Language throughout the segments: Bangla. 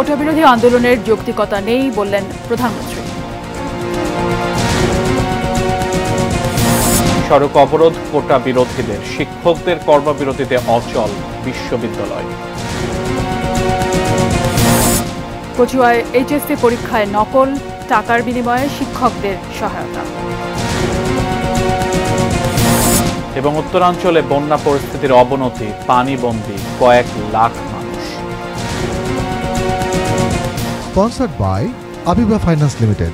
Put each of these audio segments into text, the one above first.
কোটা বিরোধী আন্দোলনের যৌক্তিকতা নেই বললেন প্রধানমন্ত্রী। সড়ক অবরোধ কোটা বিরোধীদের, শিক্ষকদের কর্মবিরতিতে অচল বিশ্ববিদ্যালয়। কচুয়ায় এইচএসসি পরীক্ষায় নকল, টাকার বিনিময়ে শিক্ষকদের সহায়তা। এবং উত্তরাঞ্চলে বন্যা পরিস্থিতির অবনতি, পানিবন্দী কয়েক লাখ মানুষ। Sponsored by Abiba Finance Limited.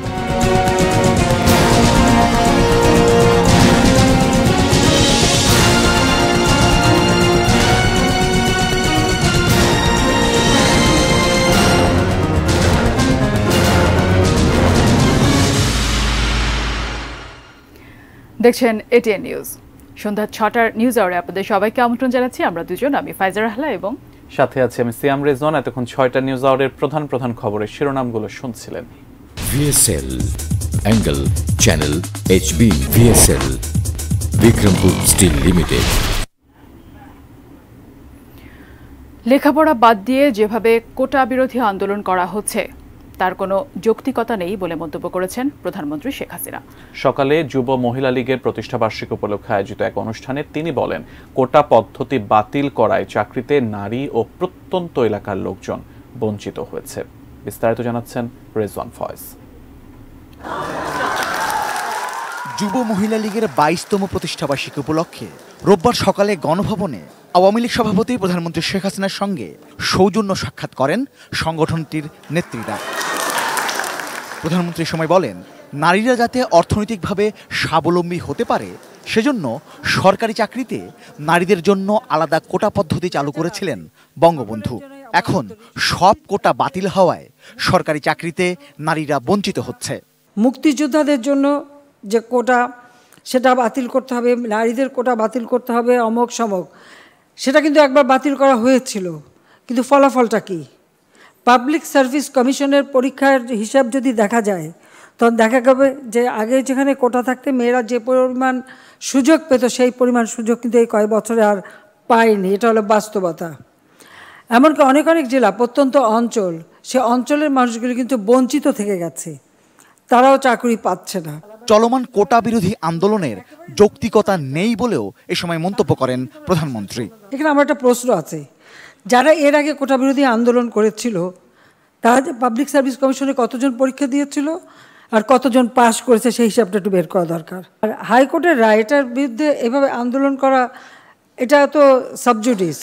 দেখছেন এটিএন নিউজ। সন্ধ্যা ৬টার নিউজ আওয়ারে আপনাদের সবাইকে আমন্ত্রণ জানাচ্ছি। আমরা দুজন, আমি ফাইজা রাহলা এবং সাথে আছি আমি সিয়াম রেজওয়ান। এতক্ষণ ৬টা নিউজ আওয়ারের প্রধান খবরের শিরোনামগুলো শুনছিলেন। VSL angle channel HB VSL Bikrampur steel limited. লেখাপড়া বাদ দিয়ে যেভাবে কোটা বিরোধী আন্দোলন করা হচ্ছে তার কোনো যৌক্তিকতা নেই বলে মন্তব্য করেছেন প্রধানমন্ত্রী শেখ হাসিনা। সকালে যুব মহিলা লীগের প্রতিষ্ঠাবার্ষিকী উপলক্ষে আয়োজিত এক অনুষ্ঠানে তিনি বলেন, কোটা পদ্ধতি বাতিল করায় চাকরিতে নারী ও প্রত্যন্ত এলাকার লোকজন বঞ্চিত হয়েছে। বিস্তারিত জানাচ্ছেন রেজওয়ান ফয়েজ। যুব মহিলা লীগের 22তম প্রতিষ্ঠাবার্ষিকী উপলক্ষে রোববার সকালে গণভবনে আওয়ামী লীগ সভাপতি প্রধানমন্ত্রী শেখ হাসিনার সঙ্গে সৌজন্য সাক্ষাৎ করেন সংগঠনটির নেত্রীরা। প্রধানমন্ত্রী সময় বলেন, নারীরা যাতে অর্থনৈতিকভাবে স্বাবলম্বী হতে পারে সেজন্য সরকারি চাকরিতে নারীদের জন্য আলাদা কোটা পদ্ধতি চালু করেছিলেন বঙ্গবন্ধু। এখন সব কোটা বাতিল হওয়ায় সরকারি চাকরিতে নারীরা বঞ্চিত হচ্ছে। মুক্তিযোদ্ধাদের জন্য যে কোটা সেটা বাতিল করতে হবে, নারীদের কোটা বাতিল করতে হবে, অমক সমক, সেটা কিন্তু একবার বাতিল করা হয়েছিল, কিন্তু ফলাফলটা কি? পাবলিক সার্ভিস কমিশনের পরীক্ষার হিসাব যদি দেখা যায় তখন দেখা যাবে যে আগে যেখানে কোটা থাকতে মেয়েরা যে পরিমাণ সুযোগ পেত সেই পরিমাণ সুযোগ কিন্তু এই কয়েক বছরে আর পায়নি। এটা হলো বাস্তবতা। এমনকি অনেক জেলা, প্রত্যন্ত অঞ্চল, সে অঞ্চলের মানুষগুলি কিন্তু বঞ্চিত থেকে গেছে, তারাও চাকরি পাচ্ছে না। চলমান কোটা বিরোধী আন্দোলনের যৌক্তিকতা নেই বলেও এ সময় মন্তব্য করেন প্রধানমন্ত্রী। এখানে আমার একটা প্রশ্ন আছে, যারা এর আগে কোটা বিরোধী আন্দোলন করেছিল তারা পাবলিক সার্ভিস কমিশনে কতজন পরীক্ষা দিয়েছিল আর কতজন পাস করেছে সেই হিসাবটা একটু বের করা দরকার। আর হাইকোর্টের রায়, এটার বিরুদ্ধে এভাবে আন্দোলন করা এটা তো সাবজুডিস,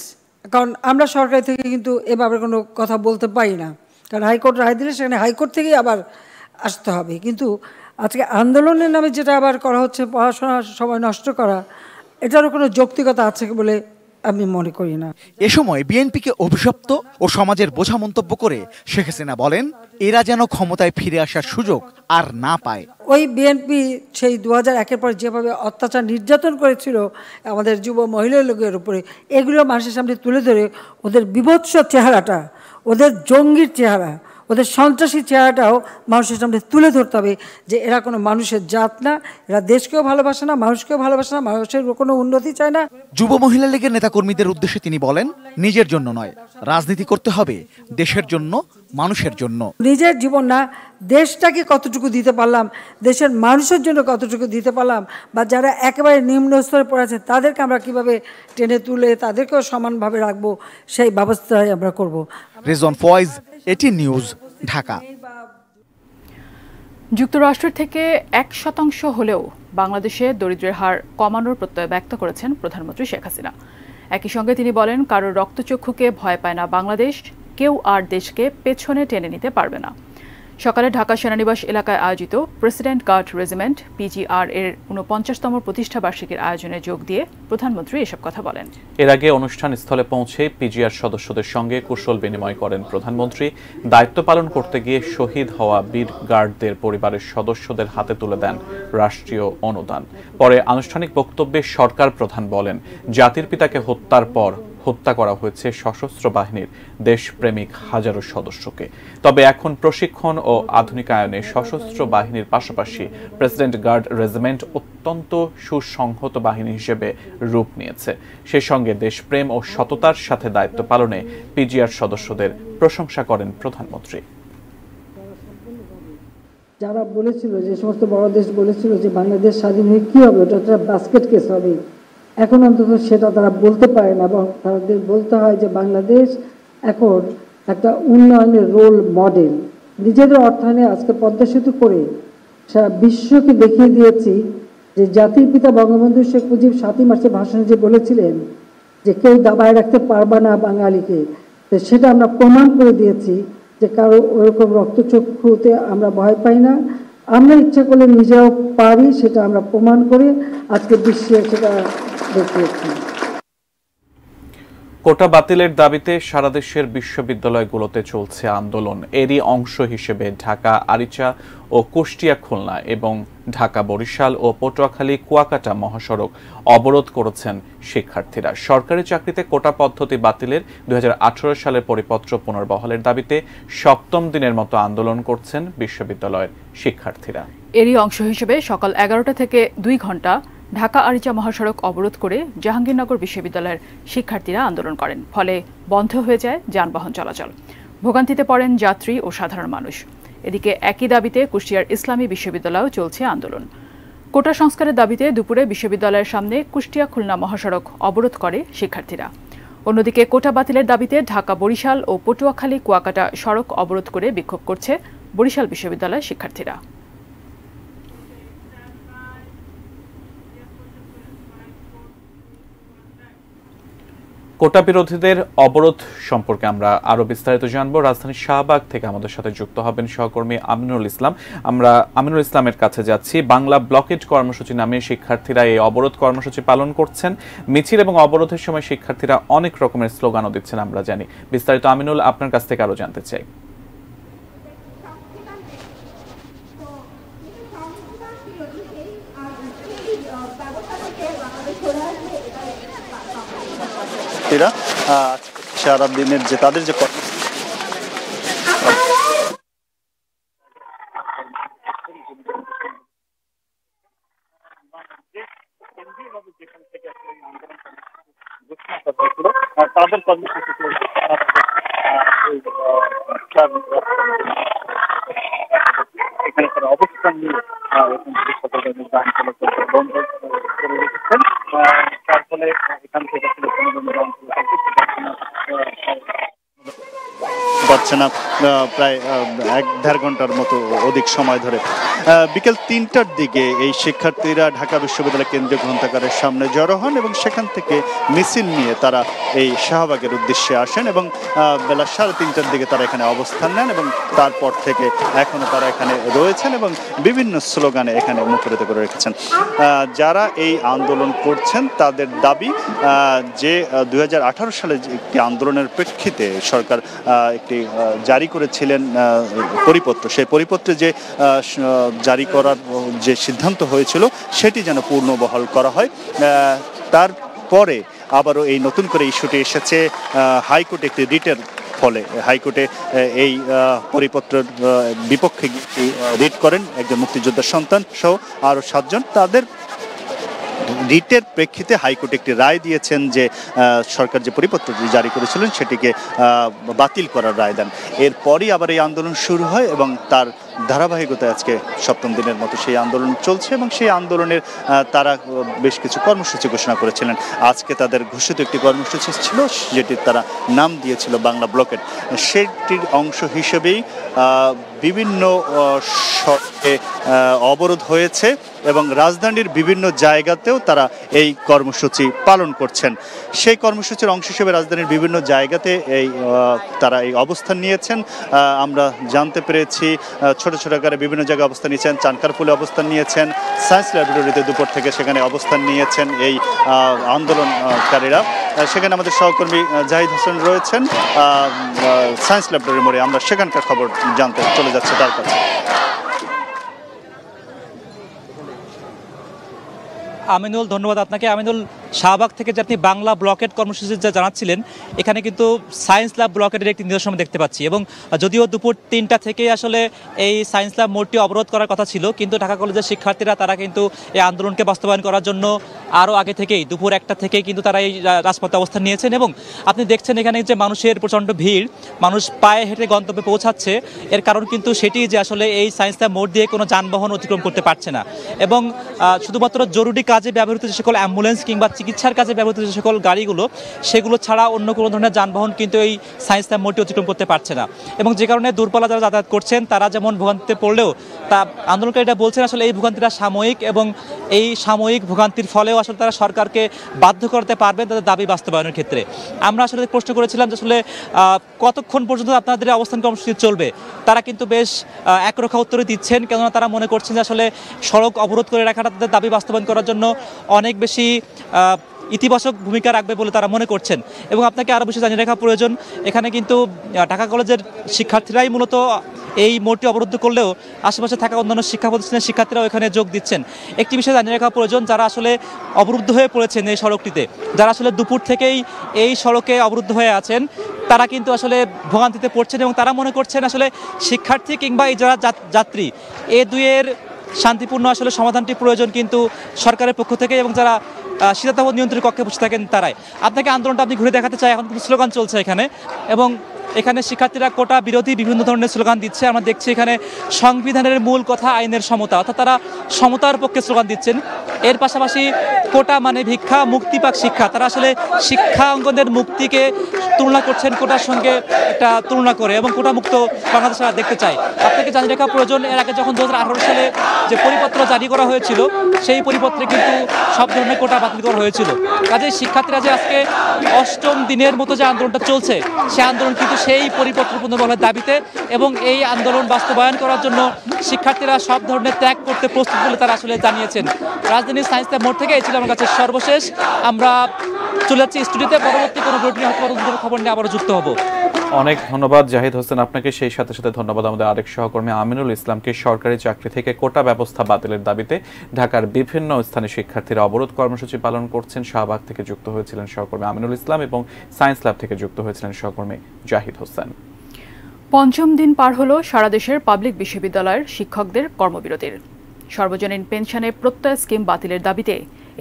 কারণ আমরা সরকার থেকে কিন্তু এভাবে কোনো কথা বলতে পারি না, কারণ হাইকোর্ট রায় দিলে সেখানে হাইকোর্ট থেকেই আবার আসতে হবে। কিন্তু আজকে আন্দোলনের নামে যেটা আবার করা হচ্ছে, পড়াশোনার সময় নষ্ট করা, এটারও কোনো যৌক্তিকতা আছে বলে আমি মনে করি না। এ সময় বিএনপিকে অভিশপ্ত ও সমাজের বোঝা মন্তব্য করে শেখ হাসিনা বলেন, এরা যেন ক্ষমতায় ফিরে আসার সুযোগ আর না পায়। ওই বিএনপি সেই 2001-এর পর যেভাবে অত্যাচার নির্যাতন করেছিল আমাদের যুব মহিলা লোকের উপরে, এগুলো মানুষের সামনে তুলে ধরে ওদের বিভৎস চেহারাটা, ওদের জঙ্গির চেহারা, ওদের সন্ত্রাসী চেহারাটাও মানুষের সামনে তুলে ধরতে হবে যে এরা কোনো মানুষের জাত না, এরা দেশকেও ভালোবাসে না, মানুষকেও ভালোবাসে না, মানুষের কোনো উন্নতি চায় না। যুব মহিলা লীগের নেতাকর্মীদের উদ্দেশ্যে তিনি বলেন, নিজের জন্য নয়, রাজনীতি করতে হবে দেশের জন্য, মানুষের জন্য। নিজের জীবন না, দেশটাকে কতটুকু দিতে পারলাম, দেশের মানুষের জন্য কতটুকু দিতে পারলাম, বা যারা একেবারে নিম্ন স্তরে পড়ে আছে তাদেরকে আমরা কিভাবে টেনে তুলে তাদেরকেও সমানভাবে রাখবো, সেই ব্যবস্থাই আমরা করব। রেজওয়ান ফয়েজ, এটি নিউজ, ঢাকা। যুক্তরাষ্ট্র থেকে 1% হলেও বাংলাদেশে দরিদ্রের হার কমানোর প্রত্যয় ব্যক্ত করেছেন প্রধানমন্ত্রী শেখ হাসিনা। একই সঙ্গে তিনি বলেন, কারোর রক্তচক্ষুকে ভয় পায় না বাংলাদেশ, কেউ আর দেশকে পেছনে টেনে নিতে পারবে না। সকালে ঢাকা সেনানিবাস এলাকায় আয়োজিত প্রেসিডেন্ট গার্ড রেজিমেন্ট PGR এর 49তম প্রতিষ্ঠাবার্ষিকীর আয়োজনে যোগ দিয়ে প্রধানমন্ত্রী এসব কথা বলেন। এর আগে অনুষ্ঠান স্থলে পৌঁছে PGR সদস্যদের সঙ্গে কুশল বিনিময় করেন প্রধানমন্ত্রী। দায়িত্ব পালন করতে গিয়ে শহীদ হওয়া বীর গার্ডদের পরিবারের সদস্যদের হাতে তুলে দেন রাষ্ট্রীয় অনুদান। পরে আনুষ্ঠানিক বক্তব্যে সরকার প্রধান বলেন, জাতির পিতাকে হত্যার পর হত্যা করা হয়েছে সশস্ত্র বাহিনীর দেশপ্রেমিক হাজারো সদস্যকে। তবে এখন প্রশিক্ষণ ও আধুনিকায়নে সশস্ত্র বাহিনীর পাশাপাশি প্রেসিডেন্ট গার্ড রেজিমেন্ট অত্যন্ত সুসংহত বাহিনী হিসেবে রূপ নিয়েছে। সেই সঙ্গে দেশপ্রেম ও সততার সাথে দায়িত্ব পালনে পিজিআর সদস্যদের প্রশংসা করেন প্রধানমন্ত্রী। যারা বলেছিল, যে সমস্ত বড় দেশ বলেছিল যে বাংলাদেশ স্বাধীন হয়ে কী হবে, ওটা একটা বাস্কেট কেস হবে, এখন অন্তত সেটা তারা বলতে পারে না, এবং তাদের বলতে হয় যে বাংলাদেশ এখন একটা উন্নয়নের রোল মডেল। নিজেদের অর্থায়নে আজকে পদ্মা সেতু করে সারা বিশ্বকে দেখিয়ে দিয়েছি যে জাতির পিতা বঙ্গবন্ধু শেখ মুজিব 7ই মার্চের ভাষণে যে বলেছিলেন যে কেউ দাবায় রাখতে পারবে না বাঙালিকে, তো সেটা আমরা প্রমাণ করে দিয়েছি যে কারো ওরকম রক্তচক্ষুতে আমরা ভয় পাই না, আমরা ইচ্ছা করলে নিজেরাও পারি, সেটা আমরা প্রমাণ করে আজকে বিশ্বে সেটা দেখিয়েছি। কোটা বাতিলের দাবিতে সারা দেশের বিশ্ববিদ্যালয়গুলোতে চলছে আন্দোলন। এরই অংশ হিসেবে ঢাকা আরিচা ও কুষ্টিয়া খুলনা এবং ঢাকা বরিশাল ও পটুয়াখালী কুয়াকাটা মহাসড়ক অবরোধ করেছেন শিক্ষার্থীরা। সরকারি চাকরিতে কোটা পদ্ধতি বাতিলের 2018 সালের পরিপত্র পুনর্বহালের দাবিতে 7ম দিনের মতো আন্দোলন করছেন বিশ্ববিদ্যালয়ের শিক্ষার্থীরা। এরই অংশ হিসেবে সকাল 11টা থেকে 2 ঘণ্টা ঢাকা আরিচা মহাসড়ক অবরোধ করে জাহাঙ্গীরনগর বিশ্ববিদ্যালয়ের শিক্ষার্থীরা আন্দোলন করেন। ফলে বন্ধ হয়ে যায় যানবাহন চলাচল। ভোগান্তিতে পড়েন যাত্রী ও সাধারণ মানুষ। এদিকে একই দাবিতে কুষ্টিয়ার ইসলামী বিশ্ববিদ্যালয়েও চলছে আন্দোলন। কোটা সংস্কারের দাবিতে দুপুরে বিশ্ববিদ্যালয়ের সামনে কুষ্টিয়া খুলনা মহাসড়ক অবরোধ করে শিক্ষার্থীরা। অন্যদিকে কোটা বাতিলের দাবিতে ঢাকা বরিশাল ও পটুয়াখালী কুয়াকাটা সড়ক অবরোধ করে বিক্ষোভ করছে বরিশাল বিশ্ববিদ্যালয়ের শিক্ষার্থীরা। কোটা বিরোধীদের অবরোধ সম্পর্কে আমরা আরো বিস্তারিত জানবো। রাজধানীর শাহবাগ থেকে আমাদের সাথে যুক্ত হবেন সহকর্মী আমিনুল ইসলাম। আমরা আমিনুল ইসলামের কাছে যাচ্ছি। বাংলা ব্লকেট কর্মসূচি নামে শিক্ষার্থীরা এই অবরোধ কর্মসূচি পালন করছেন। মিছিল এবং অবরোধের সময় শিক্ষার্থীরা অনেক রকমের স্লোগানও দিচ্ছেন আমরা জানি। বিস্তারিত আমিনুল, আপনার কাছ থেকে আরো জানতে চাই। সারা দিনের যে তাদের যে তাদের কর্মসূচি এখানে তারা অবস্থান নিয়ে বন্ধ করে রেখেছেন। তার ফলে এখান থেকে পাচ্ছে না প্রায় 1-1.5 ঘন্টার মতো অধিক সময় ধরে। বিকেল 3টার দিকে এই শিক্ষার্থীরা ঢাকা বিশ্ববিদ্যালয় কেন্দ্রীয় গ্রন্থাগারের সামনে জড়ো হন এবং সেখান থেকে মিছিল নিয়ে তারা এই শাহবাগের উদ্দেশ্যে আসেন এবং বেলা 3:30টার দিকে তারা এখানে অবস্থান নেন এবং তারপর থেকে এখনো তারা এখানে রয়েছেন এবং বিভিন্ন স্লোগানে এখানে মুখরিত করে রেখেছেন। যারা এই আন্দোলন করছেন তাদের দাবি যে 2018 সালে একটি আন্দোলনের প্রেক্ষিতে সরকার একটি জারি করেছিলেন পরিপত্র, সেই পরিপত্রে যে জারি করার যে সিদ্ধান্ত হয়েছিল সেটি যেন পূর্ণবহাল করা হয়। তারপরে আবারও এই নতুন করে ইস্যুটি এসেছে হাইকোর্টে একটি রিটের ফলে। হাইকোর্টে এই পরিপত্রের বিপক্ষে রিট করেন একজন মুক্তিযোদ্ধার সন্তান সহ আরও 7 জন। তাদের রিটের প্রেক্ষিতে হাইকোর্ট একটি রায় দিয়েছেন যে সরকার যে পরিপত্রটি জারি করেছিলেন সেটিকে বাতিল করার রায় দেন। এরপরই আবার এই আন্দোলন শুরু হয় এবং তার ধারাবাহিকতায় আজকে 7ম দিনের মতো সেই আন্দোলন চলছে এবং সেই আন্দোলনের তারা বেশ কিছু কর্মসূচি ঘোষণা করেছিলেন। আজকে তাদের ঘোষিত একটি কর্মসূচি ছিল যেটির তারা নাম দিয়েছিল বাংলা ব্লকেট। সেটির অংশ হিসেবেই বিভিন্ন সড়কে অবরোধ হয়েছে এবং রাজধানীর বিভিন্ন জায়গাতেও তারা এই কর্মসূচি পালন করছেন। সেই কর্মসূচির অংশ হিসেবে রাজধানীর বিভিন্ন জায়গাতে তারা এই অবস্থান নিয়েছেন। আমরা জানতে পেরেছি ছোট ছোট আকারে বিভিন্ন জায়গায় অবস্থান নিয়েছেন। চানকারপুলে অবস্থান নিয়েছেন, সায়েন্স ল্যাবরেটরিতে দুপুর থেকে সেখানে অবস্থান নিয়েছেন এই আন্দোলনকারীরা। সেখানে আমাদের সহকর্মী জাহিদ হোসেন রয়েছেন সায়েন্স ল্যাবরেটরি মোড়ে। আমরা সেখানকার খবর জানতে চলে যাচ্ছি তার কাছে। আমিনুল, ধন্যবাদ আপনাকে। আমিনুল, শাহবাগ থেকে যে আপনি বাংলা ব্লকেট কর্মসূচি যা জানাচ্ছিলেন, এখানে কিন্তু সায়েন্স ল্যাব ব্লকেটের একটি নিদর্শন দেখতে পাচ্ছি। এবং যদিও দুপুর 3টা থেকেই আসলে এই সায়েন্স ল্যাব মোড়টি অবরোধ করার কথা ছিল, কিন্তু ঢাকা কলেজের শিক্ষার্থীরা তারা কিন্তু এই আন্দোলনকে বাস্তবায়ন করার জন্য আরও আগে থেকেই দুপুর 1টা থেকেই কিন্তু তারা এই রাজপথে অবস্থান নিয়েছেন। এবং আপনি দেখছেন এখানে যে মানুষের প্রচণ্ড ভিড়, মানুষ পায়ে হেঁটে গন্তব্যে পৌঁছাচ্ছে। এর কারণ কিন্তু সেটি যে আসলে এই সায়েন্স ল্যাব মোড় দিয়ে কোনো যানবাহন অতিক্রম করতে পারছে না। এবং শুধুমাত্র জরুরি কাজে ব্যবহৃত যে সকল অ্যাম্বুলেন্স কিংবা চিকিৎসার কাজে ব্যবহৃত যে সকল গাড়িগুলো, সেগুলো ছাড়া অন্য কোনো ধরনের যানবাহন কিন্তু এই সায়েন্স ল্যাব মোড়টি অতিক্রম করতে পারছে না। এবং যে কারণে দূরপাল্লা যারা যাতায়াত করছেন তারা যেমন ভোগান্তিতে পড়লেও তা আন্দোলনকারীরা বলছেন আসলে এই ভোগান্তিটা সাময়িক, এবং এই সাময়িক ভোগান্তির ফলেও আসলে তারা সরকারকে বাধ্য করতে পারবেন তাদের দাবি বাস্তবায়নের ক্ষেত্রে। আমরা আসলে প্রশ্ন করেছিলাম যে আসলে কতক্ষণ পর্যন্ত আপনাদের অবস্থান কর্মসূচি চলবে। তারা কিন্তু বেশ একরোখা উত্তরে দিচ্ছেন, কেননা তারা মনে করছেন যে আসলে সড়ক অবরোধ করে রাখাটা তাদের দাবি বাস্তবায়ন করার জন্য অনেক বেশি ইতিবাচক ভূমিকা রাখবে বলে তারা মনে করছেন। এবং আপনাকে আরও বেশি জানিয়ে রাখা প্রয়োজন, এখানে কিন্তু ঢাকা কলেজের শিক্ষার্থীরাই মূলত এই মোড়টি অবরুদ্ধ করলেও আশেপাশে থাকা অন্যান্য শিক্ষা প্রতিষ্ঠানের শিক্ষার্থীরাও এখানে যোগ দিচ্ছেন। একটি বিষয় জানিয়ে রাখা প্রয়োজন, যারা আসলে অবরুদ্ধ হয়ে পড়েছেন এই সড়কটিতে, যারা আসলে দুপুর থেকেই এই সড়কে অবরুদ্ধ হয়ে আছেন, তারা কিন্তু আসলে ভোগান্তিতে পড়ছেন এবং তারা মনে করছেন আসলে শিক্ষার্থী কিংবা এই যারা যাত্রী, এ দুয়ের শান্তিপূর্ণ আসলে সমাধানটি প্রয়োজন কিন্তু সরকারের পক্ষ থেকে, এবং যারা শীতাতাপ নিয়ন্ত্রণ কক্ষে বসে থাকেন তারাই। আপনাকে আন্দোলনটা আপনি ঘুরে দেখাতে চাই। এখন কিন্তু স্লোগান চলছে এখানে, এবং এখানে শিক্ষার্থীরা কোটা বিরোধী বিভিন্ন ধরনের স্লোগান দিচ্ছে। আমরা দেখছি এখানে সংবিধানের মূল কথা আইনের সমতা, অর্থাৎ তারা সমতার পক্ষে স্লোগান দিচ্ছেন। এর পাশাপাশি কোটা মানে ভিক্ষা, মুক্তি পাক শিক্ষা, তারা আসলে শিক্ষা অঙ্গনের মুক্তিকে তুলনা করছেন কোটার সঙ্গে একটা তুলনা করে, এবং কোটা মুক্ত বাংলাদেশ দেখতে চায়। আপনাকে জানিয়ে রাখা প্রয়োজন, এর আগে যখন 2018 সালে যে পরিপত্র জারি করা হয়েছিল, সেই পরিপত্রে কিন্তু সব ধরনের কোটা বাতিল করা হয়েছিল। কাজেই শিক্ষার্থীরা যে আজকে 8ম দিনের মতো যে আন্দোলনটা চলছে, সেই আন্দোলন কিন্তু সেই পরিপত্র পুনর্বহালের দাবিতে, এবং এই আন্দোলন বাস্তবায়ন করার জন্য শিক্ষার্থীরা সব ধরনের ত্যাগ করতে প্রস্তুত বলে তারা আসলে জানিয়েছেন। রাজধানীর সায়েন্স ল্যাব মোড় থেকে এই ছিল আমার কাছে সর্বশেষ। আমরা চলে যাচ্ছি স্টুডিওতে, পরবর্তী কোনো খবর নিয়ে আবারও যুক্ত হব। অনেক ধন্যবাদ জাহিদ হোসেন আপনাকে। সেই সাথে সাথে ধন্যবাদ আমাদের আরেক সহকর্মী আমিনুল ইসলামকে। সরকারি চাকরি থেকে কোটা ব্যবস্থা বাতিলের দাবিতে ঢাকার বিভিন্ন স্থানে শিক্ষার্থীরা অবরোধ কর্মসূচি পালন করছেন। শাহবাগ থেকে যুক্ত হয়েছিলেন সহকর্মী আমিনুল ইসলাম এবং সায়েন্স ল্যাব থেকে যুক্ত হয়েছিলেন সহকর্মী জাহিদ হোসেন। 5ম দিন পার হলো সারা দেশের পাবলিক বিশ্ববিদ্যালয়ের শিক্ষকদের কর্মবিরতির। সর্বজনীন পেনশনের প্রত্যয় স্কিম বাতিলের দাবিতে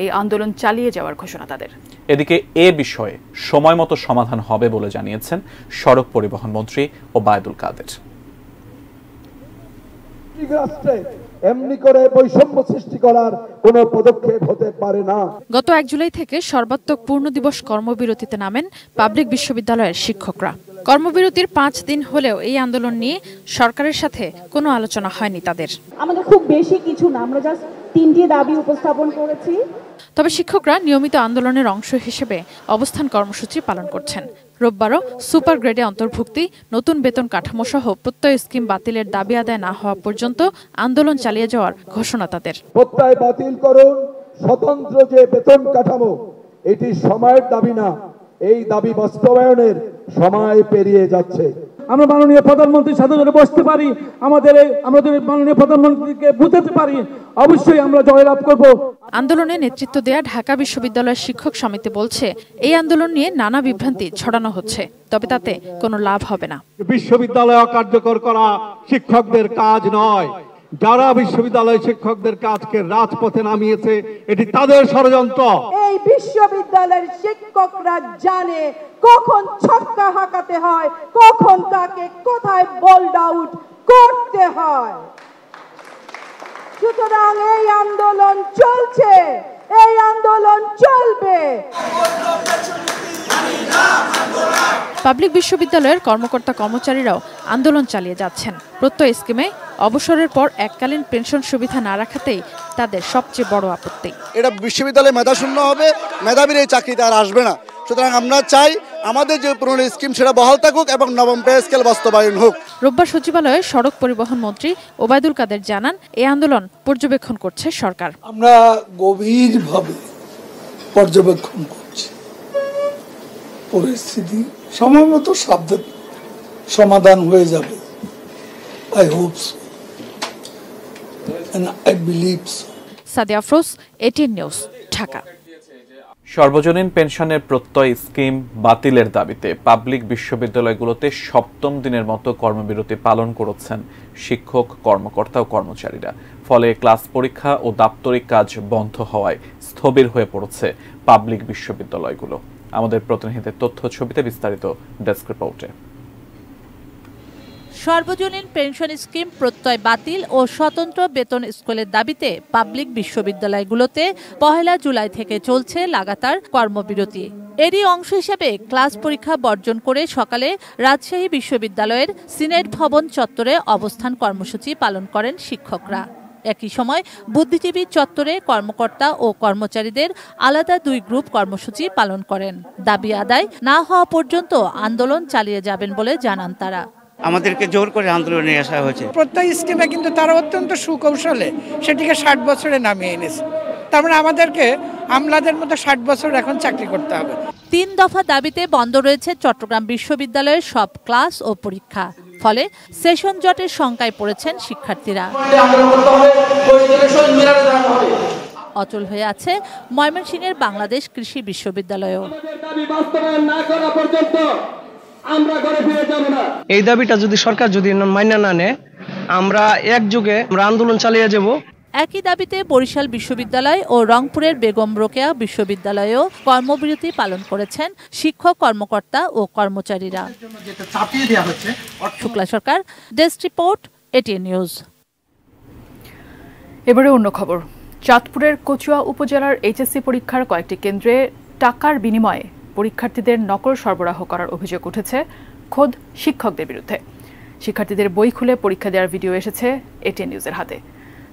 এই আন্দোলন চালিয়ে যাওয়ার ঘোষণা তাদের। এদিকে এ বিষয়ে সময় মতো সমাধান হবে বলে জানিয়েছেন সড়ক পরিবহন মন্ত্রী ওবায়দুল কাদের। এমনি করে বৈষম্য সৃষ্টি করার কোনো পদক্ষেপ হতে পারে না। গত 1 জুলাই থেকে সর্বাত্মক পূর্ণ দিবস কর্মবিরতিতে নামেন পাবলিক বিশ্ববিদ্যালয়ের শিক্ষকরা। কর্মবিরতির 5 দিন হলেও এই আন্দোলন নিয়ে সরকারের সাথে কোনো আলোচনা হয়নি তাদের। আমাদের খুব বেশি কিছু না, আমরা জাস্ট 3টি দাবি উপস্থাপন করেছি। তবে শিক্ষকরা নিয়মিত আন্দোলনের অংশ হিসেবে অবস্থান কর্মসূচি পালন করছেন। রোববারও সুপার গ্রেডে অন্তর্ভুক্তি, নতুন বেতন কাঠামো সহ প্রত্যয় স্কিম বাতিলের দাবি আদায় না হওয়া পর্যন্ত আন্দোলন চালিয়ে যাওয়ার ঘোষণা তাদের। প্রত্যয় বাতিল করুন, স্বতন্ত্র যে বেতন কাঠামো, এটি সময়ের দাবি না, এই দাবি বাস্তবায়নের সময় পেরিয়ে যাচ্ছে। আমরা মাননীয় প্রধানমন্ত্রীর সাথে যদি বসতে পারি, আমাদের মাননীয় প্রধানমন্ত্রীকে বুঝাতে পারি, অবশ্যই আমরা জয়লাভ করব। আন্দোলনে নেতৃত্ব দেয়া ঢাকা বিশ্ববিদ্যালয়ের শিক্ষক সমিতি বলছে, এই আন্দোলন নিয়ে নানা বিভ্রান্তি ছড়ানো হচ্ছে, তবে তাতে কোনো লাভ হবে না। বিশ্ববিদ্যালয় অকার্যকর করা শিক্ষকদের কাজ নয়। যারা বিশ্ববিদ্যালয় শিক্ষকদের কাজকে রাজপথে নামিয়েছে, এটি তাদের ষড়যন্ত্র। এই বিশ্ববিদ্যালয়ের শিক্ষকরা জানে কখন ছক্কা হাঁকাতে হয়, কখন কাকে কোথায় বোল্ড আউট করতে হয়। সুতরাং এই আন্দোলন চলছে, এই আন্দোলন চলবে। পাবলিক বিশ্ববিদ্যালয়ের কর্মকর্তা কর্মচারীরাও আন্দোলন চালিয়ে যাচ্ছেন। প্রত্যয় স্কিমে অবসরের পর এককালীন পেনশন সুবিধা না রাখাতেই তাদের সবচেয়ে বড় আপত্তি। এটা বিশ্ববিদ্যালয়ে মেধাশূন্য হবে, মেধাবীর এই চাকরিতে আর আসবে না। সুতরাং আমরা চাই আমাদের যে পুরনো স্কিম সেটা বহাল থাকুক এবং নবম পে স্কেল বাস্তবায়ন হোক। রোববার সচিবালয়ে সড়ক পরিবহন মন্ত্রী ওবায়দুল কাদের জানান, এই আন্দোলন পর্যবেক্ষণ করছে সরকার। আমরা গভীরভাবে পর্যবেক্ষণ করছি পরিস্থিতি, সময়মতো সাবধান সমাধান হয়ে যাবে। I hope so. And I believe so. Sadia Afroz, ATN news, Dhaka. সর্বজনীন পেনশনের প্রত্যয় স্কিম বাতিলের দাবিতে পাবলিক বিশ্ববিদ্যালয়গুলোতে সপ্তম দিনের মতো কর্মবিরতি পালন করছেন শিক্ষক, কর্মকর্তা ও কর্মচারীরা। ফলে ক্লাস পরীক্ষা ও দাপ্তরিক কাজ বন্ধ হওয়ায় স্থবির হয়ে পড়ছে পাবলিক বিশ্ববিদ্যালয়গুলো। আমাদের প্রতিনিধিদের তথ্য ছবিতে বিস্তারিত ডেস্ক রিপোর্টে। সর্বজনীন পেনশন স্কিম প্রত্যয় বাতিল ও স্বতন্ত্র বেতন স্কেলের দাবিতে পাবলিক বিশ্ববিদ্যালয়গুলোতে 1 জুলাই থেকে চলছে লাগাতার কর্মবিরতি। এরই অংশ হিসেবে ক্লাস পরীক্ষা বর্জন করে সকালে রাজশাহী বিশ্ববিদ্যালয়ের সিনেট ভবন চত্বরে অবস্থান কর্মসূচি পালন করেন শিক্ষকরা। একই সময় বুদ্ধিজীবী চত্বরে কর্মকর্তা ও কর্মচারীদের আলাদা 2 গ্রুপ কর্মসূচি পালন করেন। দাবি আদায় না হওয়া পর্যন্ত আন্দোলন চালিয়ে যাবেন বলে জানান তারা। আমাদেরকে জোর করে আন্দোলনে আসা হয়েছে। প্রত্যয় স্কিমে কিন্তু তারা অত্যন্ত সুকৌশলে সেটিকে 60 বছরে নামিয়ে এনেছে। তার মানে আমাদেরকে আমলাদের মতো 60 বছর এখন চাকরি করতে হবে। 3 দফা দাবিতে বন্ধ রয়েছে চট্টগ্রাম বিশ্ববিদ্যালয়ের সব ক্লাস ও পরীক্ষা। ফলে সেশন জটের শঙ্কায় পড়েছেন শিক্ষার্থীরা। অচল হয়ে আছে ময়মনসিংহের বাংলাদেশ কৃষি বিশ্ববিদ্যালয়ও। এই দাবিটা যদি সরকার যদি মাইনা না নেয়, আমরা একযোগে আন্দোলন চালিয়ে যাব। একই দাবিতে বরিশাল বিশ্ববিদ্যালয় ও রংপুরের বেগম রোকেয়া বিশ্ববিদ্যালয়েও কর্মবিরতি পালন করেছেন শিক্ষক, কর্মকর্তা ও কর্মচারীরা। শুক্লা সরকার, ডেস্ক রিপোর্ট, এটিএন নিউজ। এবারে অন্য খবর। চাঁদপুরের কচুয়া উপজেলার এইচএসসি পরীক্ষার কয়েকটি কেন্দ্রে টাকার বিনিময়ে পরীক্ষার্থীদের নকল সরবরাহ করার অভিযোগ উঠেছে খোদ শিক্ষকদের বিরুদ্ধে। শিক্ষার্থীদের বই খুলে পরীক্ষা দেওয়ার ভিডিও এসেছে এটিএন নিউজের হাতে।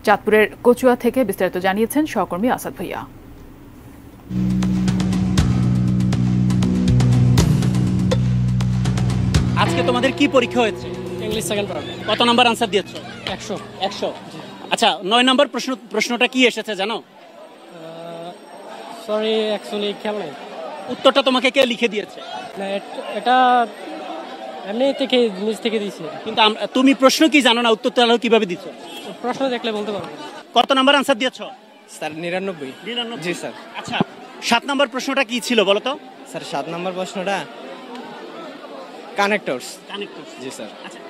চাঁদপুরের কচুয়া থেকে বিস্তারিত জানিয়েছেন সহকর্মী আসাদ ভাইয়া। আজকে তোমাদের কি পরীক্ষা হয়েছে? English second part. কত নাম্বার আনসার দিয়েছো? 100। আচ্ছা, 9 নম্বর প্রশ্নটা কি এসেছে জানো? সরি, অ্যাকচুয়ালি খেয়াল নাই। উত্তরটা তোমাকে কে লিখে দিয়েছে? না, এটা এমনি থেকে নিজ থেকে দিয়েছি। কিন্তু তুমি প্রশ্ন কি জানো না, উত্তর তাহলে কিভাবে দিচ্ছ? প্রশ্ন দেখলে বলতে পারবো। কত নাম্বার আনসার দিয়েছো? স্যার 99। জি স্যার। আচ্ছা, 7 নম্বর প্রশ্নটা কি ছিল বলো তো? স্যার 7 নম্বর প্রশ্নটা কানেক্টরস। জি স্যার। আচ্ছা,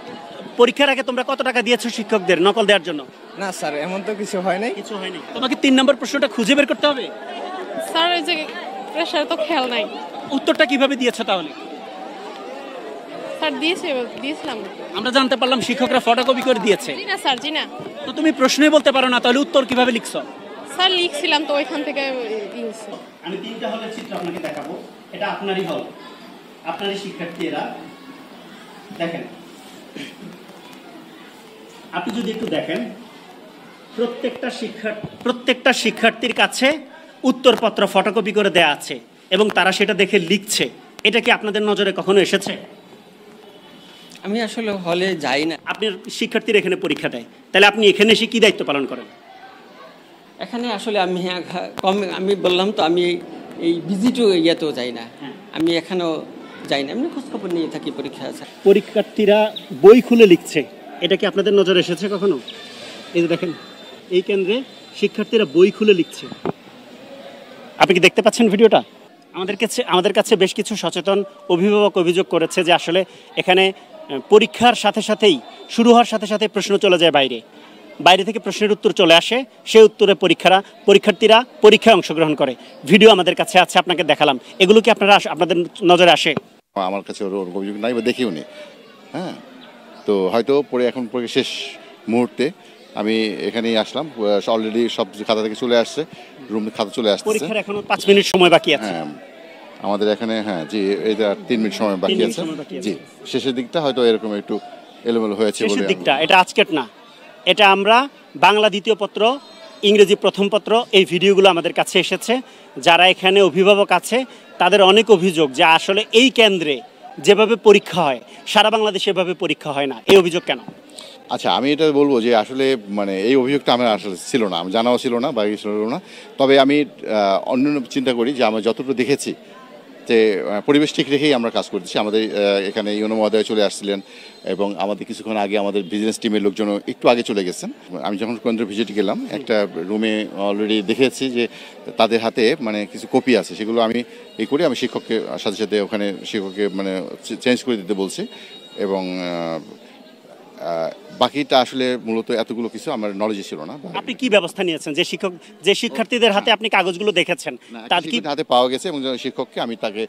পরীক্ষার আগে তোমরা কত টাকা দিয়েছো শিক্ষকদের নকল দেওয়ার জন্য? না স্যার, এমন তো কিছু হয় নাই। কিছু হয়নি। তোমাকে 3 নম্বর প্রশ্নটা খুঁজে বের করতে হবে। স্যার এই যে প্রেসার তো খেয়াল নাই। উত্তরটা কিভাবে দিয়েছো তাহলে? স্যার দিয়েছিলাম। আমরা জানতে পারলাম শিক্ষকরা ফটোকপি করে দিয়েছে। জি না স্যার, জি না। তো তুমি প্রশ্নই বলতে পারো না, তাহলে উত্তর কিভাবে লিখছো? স্যার লিখছিলাম তো ওইখান থেকে লিখছি। আমি 3টা হলের চিত্র আপনাকে দেখাবো। এটা আপনারই হল, আপনারই শিক্ষার্থীরা দেখেন। আপনি যদি একটু দেখেন, প্রত্যেকটা শিক্ষার্থীর কাছে উত্তরপত্র ফটোকপি করে দেয়া আছে এবং তারা সেটা দেখে লিখছে। এটা কি আপনাদের নজরে কখনো এসেছে? আমি আসলে হলে যাই না। আপনার শিক্ষার্থীরা এখানে পরীক্ষা দেয়, তাহলে আপনি এখানে এসে কি দায়িত্ব পালন করেন? এখানে আসলে আমি বললাম তো, আমি এই ভিজিটও ইয়েতেও যাই না। আমি এখানেও যাই না, আমি খোঁজখবর নিয়ে থাকি পরীক্ষা আছে। পরীক্ষার্থীরা বই খুলে লিখছে, এটা কি আপনাদের নজরে এসেছে কখনো? এই যে দেখেন, এই কেন্দ্রে শিক্ষার্থীরা বই খুলে লিখছে। আপনি কি দেখতে পাচ্ছেন ভিডিওটা? আমাদের কাছে বেশ কিছু সচেতন অভিভাবক অভিযোগ করেছে যে আসলে এখানে পরীক্ষার সাথে সাথেই শুরু হওয়ার সাথে সাথে প্রশ্ন চলে যায় বাইরে থেকে প্রশ্নের উত্তর চলে আসে, সেই উত্তরে পরীক্ষার্থীরা পরীক্ষায় অংশগ্রহণ করে। ভিডিও আমাদের কাছে আছে, আপনাকে দেখালাম। এগুলো কি আপনাদের নজরে আসে? আমার কাছে ওর অভিযোগ নাই বা দেখিও নি। হ্যাঁ, তো হয়তো এখন শেষ মুহূর্তে আমি এখানেই আসলাম। অলরেডি সব খাতা থেকে চলে আসছে, রুম খাতা চলে আসছে। পরীক্ষার এখনো 5 মিনিট সময় বাকি আছে। হ্যাঁ, আমাদের এখানে জি, এটা 3 মিনিট সময় বাকি আছে। জি, শেষের দিকটা হয়তো এরকম একটু এলোমেলো হয়েছে বলে। শেষের দিকটা এটা আজকের না, এটা আমরা বাংলা দ্বিতীয় পত্র, ইংরেজি প্রথম পত্র, এই ভিডিওগুলো আমাদের কাছে এসেছে। যারা এখানে অভিভাবক আছে তাদের অনেক অভিযোগ যে আসলে এই কেন্দ্রে যেভাবে পরীক্ষা হয় সারা বাংলাদেশে এভাবে পরীক্ষা হয় না। এই অভিযোগ কেন? আচ্ছা, আমি এটা বলবো যে আসলে এই অভিযোগটা আমার আসলে ছিল না, আমি জানাও ছিল না বা ছিল না। তবে আমি অন্য চিন্তা করি যে আমরা যতটুকু দেখেছি যে পরিবেশ ঠিক রেখেই আমরা কাজ করতেছি। আমাদের এখানে ইউনো মহোদয় চলে আসছিলেন এবং আমাদের কিছুক্ষণ আগে আমাদের বিজনেস টিমের লোকজন একটু আগে চলে গেছেন। আমি যখন কেন্দ্র ভিজিট গেলাম একটা রুমে অলরেডি দেখেছি যে তাদের হাতে মানে কিছু কপি আছে, সেগুলো আমি আমি শিক্ষককে সাথে সাথে ওখানে শিক্ষককে মানে চেঞ্জ করে দিতে বলছি এবং বাকিটা আসলে মূলত এতগুলো কিছু আমার নলেজে ছিল না। আপনি কি ব্যবস্থা নিয়েছেন যে শিক্ষার্থীদের হাতে আপনি কাগজগুলো দেখেছেন তাদের কি হাতে পাওয়া গেছে এবং শিক্ষককে আমি তাকে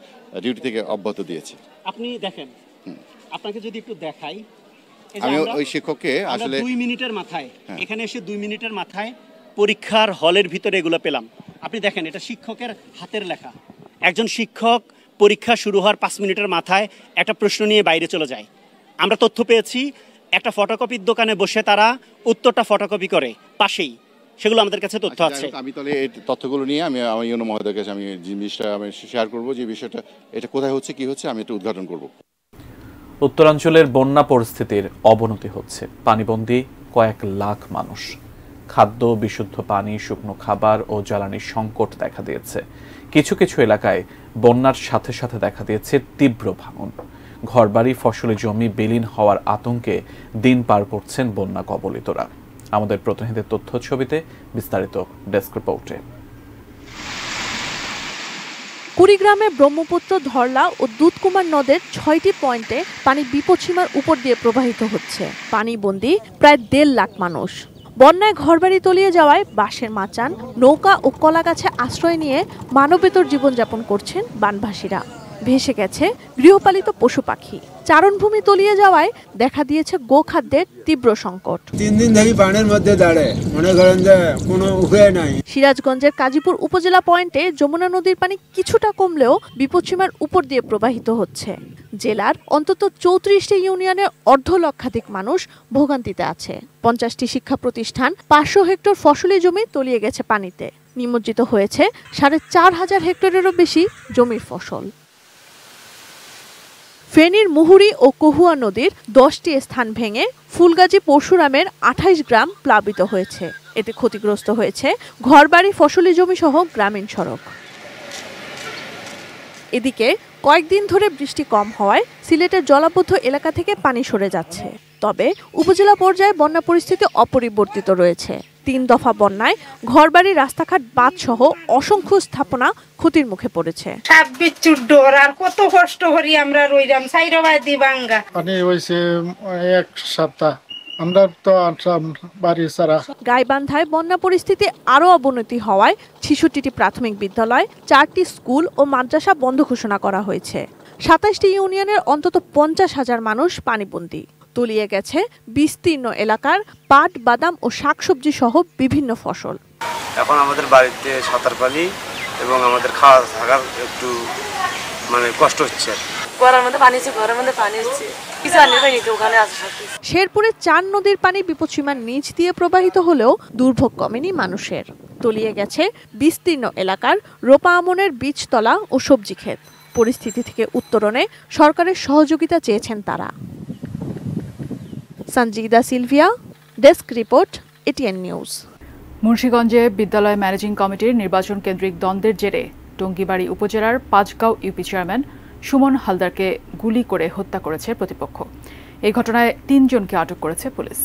ডিউটি থেকে অব্যাহত দিয়েছি। আপনি দেখেন, আপনাকে যদি একটু দেখাই, আমি ওই শিক্ষককে আসলে 2 মিনিটের মাথায় এখানে এসে 2 মিনিটের মাথায় পরীক্ষার হলের ভিতরে এগুলো পেলাম। আপনি দেখেন এটা শিক্ষকের হাতের লেখা। একজন শিক্ষক পরীক্ষা শুরু হওয়ার 5 মিনিটের মাথায় একটা প্রশ্ন নিয়ে বাইরে চলে যায়। আমরা তথ্য পেয়েছি একটা ফটোকপির দোকানে বসে তারা উত্তরটা ফটোকপি করে পাশেই, সেগুলো আমাদের কাছে তথ্য আছে। আমি তাহলে এই তথ্যগুলো নিয়ে আমি আমার ইউনো মহোদয়ের কাছে আমি জিনিসটা আমি শেয়ার করব, যে বিষয়টা এটা কোথায় হচ্ছে কি হচ্ছে আমি এটা উদ্ঘাটন করব। উত্তরাঞ্চলের বন্যা পরিস্থিতির অবনতি হচ্ছে, পানিবন্দী কয়েক লাখ মানুষ। খাদ্য, বিশুদ্ধ পানি, শুকনো খাবার ও জ্বালানির সংকট দেখা দিয়েছে। কিছু কিছু এলাকায় বন্যার সাথে সাথে দেখা দিয়েছে তীব্র ভাঙন। ঘরবাড়ি, ফসলি জমি বিলীন হওয়ার আতঙ্কে দিন পার করছেন বন্যা কবলিতরা। আমাদের প্রতিনিধির তথ্য ছবিতে বিস্তারিত ডেস্ক রিপোর্টে। কুড়িগ্রামে ব্রহ্মপুত্র, ধরলা ও দুধকুমার নদের 6টি পয়েন্টে পানি বিপদসীমার উপর দিয়ে প্রবাহিত হচ্ছে। পানিবন্দী প্রায় 1.5 লাখ মানুষ। বন্যায় ঘরবাড়ি তলিয়ে যাওয়ায় বাঁশের মাচান, নৌকা ও কলাগাছে আশ্রয় নিয়ে মানবেতর জীবনযাপন করছেন বানভাসীরা। ভেসে গেছে গৃহপালিত পশু পাখি। চারণভূমি তলিয়ে যাওয়ায় দেখা দিয়েছে গোখাদ্যের তীব্র সংকট। 3 দিন ধরে পানির মধ্যে দাঁড়ে, মনে করেন যে কোনো উপায় নাই। সিরাজগঞ্জের কাজীপুর উপজেলা পয়েন্টে যমুনা নদীর পানি কিছুটা কমলেও বিপদসীমার উপর দিয়ে প্রবাহিত হচ্ছে। জেলার অন্তত 34টি ইউনিয়নের 1.5 লক্ষাধিক মানুষ ভোগান্তিতে আছে। 50টি শিক্ষা প্রতিষ্ঠান, 500 হেক্টর ফসলি জমি তলিয়ে গেছে পানিতে। নিমজ্জিত হয়েছে 4,500 হেক্টরেরও বেশি জমির ফসল। ফেনীর মুহুরী ও কহুয়া নদীর 10টি স্থান ভেঙে ফুলগাজী পরশুরামের 28 গ্রাম প্লাবিত হয়েছে। এতে ক্ষতিগ্রস্ত হয়েছে ঘরবাড়ি, ফসলি জমি সহ গ্রামীণ সড়ক। এদিকে কয়েকদিন ধরে বৃষ্টি কম হওয়ায় সিলেটের জলাবদ্ধ এলাকা থেকে পানি সরে যাচ্ছে। তবে উপজেলা পর্যায়ে বন্যা পরিস্থিতি অপরিবর্তিত রয়েছে। 3 দফা বন্যায় ঘরবাড়ি, রাস্তাঘাট, বাঁধ সহ অসংখ্য স্থাপনা ক্ষতির মুখে পড়েছে। সাত বিচ্ছুর ডোর আর কত কষ্ট করি আমরা রইলাম সাইরবাই দিবাঙ্গা। পানি হইছে 1 সপ্তাহ, আমরা তো বাড়ি ছাড়া। গাইবান্ধায় বন্যা পরিস্থিতি আরও অবনতি হওয়ায় 66টি প্রাথমিক বিদ্যালয়, 4টি স্কুল ও মাদ্রাসা বন্ধ ঘোষণা করা হয়েছে। 27টি ইউনিয়নের অন্তত 50,000 মানুষ পানিবন্দী। তলিয়ে গেছে বিস্তীর্ণ এলাকার পাট, বাদাম ও শাকসবজি সহ বিভিন্ন ফসল। এখন আমাদের বাড়িতে সাঁতার পানি এবং আমাদের খাওয়া থাকার একটু কষ্ট হচ্ছে। শেরপুরে 4 নদীর পানি বিপদসীমার নিচ দিয়ে প্রবাহিত হলেও দুর্ভোগ কমেনি মানুষের। তলিয়ে গেছে বিস্তীর্ণ এলাকার রোপা আমনের বীজতলা ও সবজি ক্ষেত। পরিস্থিতি থেকে উত্তরণে সরকারের সহযোগিতা চেয়েছেন তারা। Sanjida Silvia, desk report, ATN News. মুন্সিগঞ্জে বিদ্যালয় ম্যানেজিং কমিটির নির্বাচন কেন্দ্রিক দ্বন্দ্বের জেরে টঙ্গীবাড়ি উপজেলার পাঁচগাঁও ইউপি চেয়ারম্যান সুমন হালদারকে গুলি করে হত্যা করেছে প্রতিপক্ষ। এই ঘটনায় 3 জনকে আটক করেছে পুলিশ।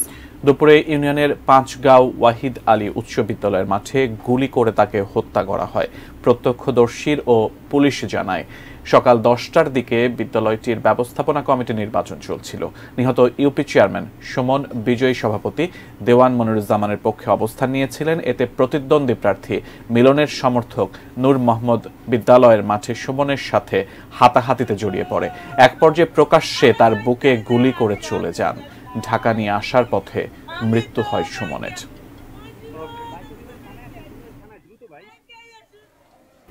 দুপুরে ইউনিয়নের পাঁচগাঁও ওয়াহিদ আলী উচ্চ বিদ্যালয়ের মাঠে গুলি করে তাকে হত্যা করা হয়। প্রত্যক্ষদর্শীর ও পুলিশ জানায়, সকাল 10টার দিকে বিদ্যালয়টির ব্যবস্থাপনা কমিটি নির্বাচন চলছিল। নিহত ইউপি চেয়ারম্যান সুমন বিজয়ী সভাপতি দেওয়ান মনিরুজ্জামানের পক্ষে অবস্থান নিয়েছিলেন। এতে প্রতিদ্বন্দ্বী প্রার্থী মিলনের সমর্থক নূর মোহাম্মদ বিদ্যালয়ের মাঠে সুমনের সাথে হাতাহাতিতে জড়িয়ে পড়ে। এক পর্যায়ে প্রকাশ্যে তার বুকে গুলি করে চলে যান। ঢাকা নিয়ে আসার পথে মৃত্যু হয় সুমনের।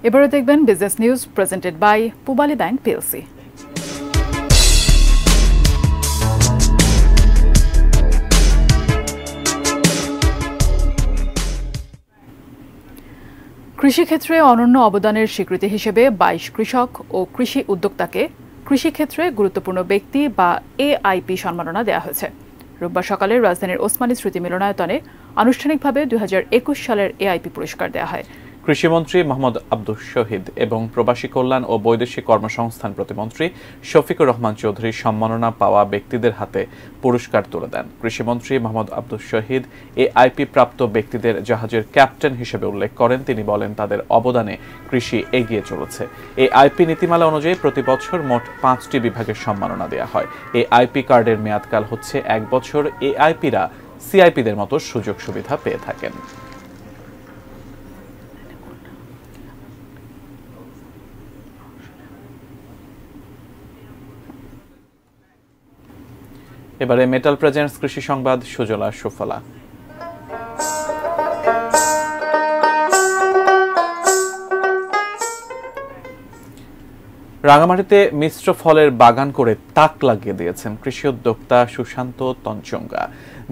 এবারে দেখবেন business news presented by Pubali bank PLC. কৃষিক্ষেত্রে অনন্য অবদানের স্বীকৃতি হিসেবে 22 কৃষক ও কৃষি উদ্যোক্তাকে কৃষিক্ষেত্রে গুরুত্বপূর্ণ ব্যক্তি বা এআইপি সম্মাননা দেওয়া হয়েছে। রোববার সকালে রাজধানীর ওসমানী স্মৃতি মিলনায়তনে আনুষ্ঠানিকভাবে 2021 সালের এআইপি পুরস্কার দেওয়া হয়। কৃষিমন্ত্রী মোহাম্মদ আব্দুস শহীদ এবং প্রবাসী কল্যাণ ও বৈদেশিক কর্মসংস্থান প্রতিমন্ত্রী শফিকুর রহমান চৌধুরী সম্মাননা পাওয়া ব্যক্তিদের হাতে পুরস্কার তুলে দেন। কৃষিমন্ত্রী মোহাম্মদ আব্দুস শহীদ এআইপি প্রাপ্ত ব্যক্তিদের জাহাজের ক্যাপ্টেন হিসেবে উল্লেখ করেন। তিনি বলেন, তাদের অবদানে কৃষি এগিয়ে চলেছে। এআইপি নীতিমালা অনুযায়ী প্রতি বছর মোট 5টি বিভাগের সম্মাননা দেওয়া হয়। এআইপি কার্ডের মেয়াদকাল হচ্ছে 1 বছর। এআইপিরা সিআইপিদের মতো সুযোগ সুবিধা পেয়ে থাকেন। এবারে মেটাল প্রেজেন্টস কৃষি সংবাদ, সুজলা সুফলা। রাঙামাটিতে মিশ্র ফলের বাগান করে তাক লাগিয়ে দিয়েছেন কৃষি উদ্যোক্তা সুশান্ত তঞ্চঙ্গা।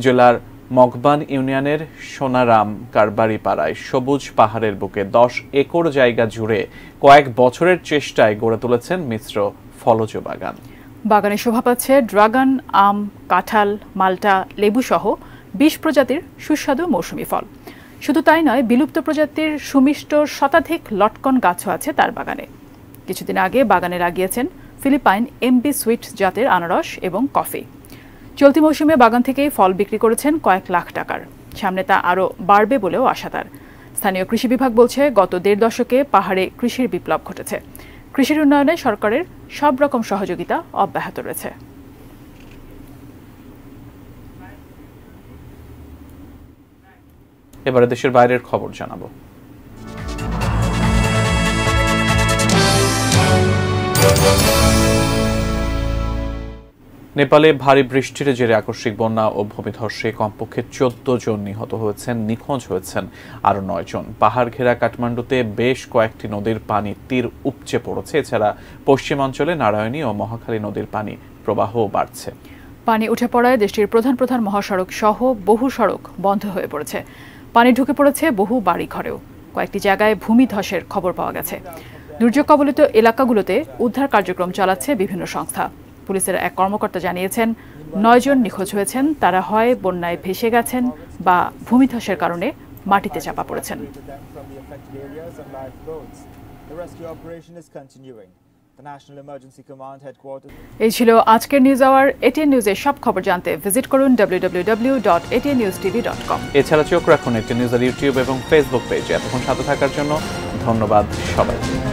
জেলার মগবান ইউনিয়নের সোনারাম কারবারি পাড়ায় সবুজ পাহাড়ের বুকে 10 একর জায়গা জুড়ে কয়েক বছরের চেষ্টায় গড়ে তুলেছেন মিশ্র ফলজ বাগান। বাগানে শোভা পাচ্ছে ড্রাগন, আম, কাঁঠাল, মাল্টা, লেবু সহ 20 প্রজাতির সুস্বাদু মৌসুমি ফল। শুধু তাই নয়, বিলুপ্ত প্রজাতির সুমিষ্ট শতাধিক লটকন গাছও আছে তার বাগানে। কিছুদিন আগে বাগানে লাগিয়েছেন ফিলিপাইন এমবি সুইট জাতের আনারস এবং কফি। চলতি মৌসুমে বাগান থেকেই ফল বিক্রি করেছেন কয়েক লাখ টাকার। সামনে তা আরও বাড়বে বলেও আশা তার। স্থানীয় কৃষি বিভাগ বলছে, গত 1.5 দশকে পাহাড়ে কৃষির বিপ্লব ঘটেছে। কৃষির উন্নয়নে সরকারের সব রকম সহযোগিতা অব্যাহত রয়েছে। এবারে দেশের বাইরের খবর জানাবো। নেপালে ভারী বৃষ্টির জেরে আকস্মিক বন্যা ও ভূমিধসে কমপক্ষে 14 জন নিহত হয়েছেন, নিখোঁজ হয়েছেন আরও 9 জন। পাহাড় ঘেরা কাঠমান্ডুতে বেশ কয়েকটি নদীর পানি তীর উপচে পড়েছে। এছাড়া পশ্চিমাঞ্চলে নারায়ণী ও মহাখালী নদীর পানি প্রবাহও বাড়ছে। পানি উঠে পড়ায় দেশটির প্রধান প্রধান মহাসড়ক সহ বহু সড়ক বন্ধ হয়ে পড়েছে। পানি ঢুকে পড়েছে বহু বাড়ি ঘরেও। কয়েকটি জায়গায় ভূমিধসের খবর পাওয়া গেছে। দুর্যোগ কবলিত এলাকাগুলোতে উদ্ধার কার্যক্রম চালাচ্ছে বিভিন্ন সংস্থা। পুলিশের এক কর্মকর্তা জানিয়েছেন, 9 জন নিখোঁজ হয়েছেন। তারা হয় বন্যায় ভেসে গেছেন বা ভূমিধসের কারণে মাটিতে চাপা পড়েছেন। এই ছিল আজকের নিউজ আওয়ার। এটিএন নিউজের সব খবর জানতে ভিজিট করুন www.atnnewstv.com। এছাড়া চোখ রাখুন এটিএন নিউজের ইউটিউব এবং ফেসবুক পেজে। এতক্ষণ সাথে থাকার জন্য ধন্যবাদ সবাইকে।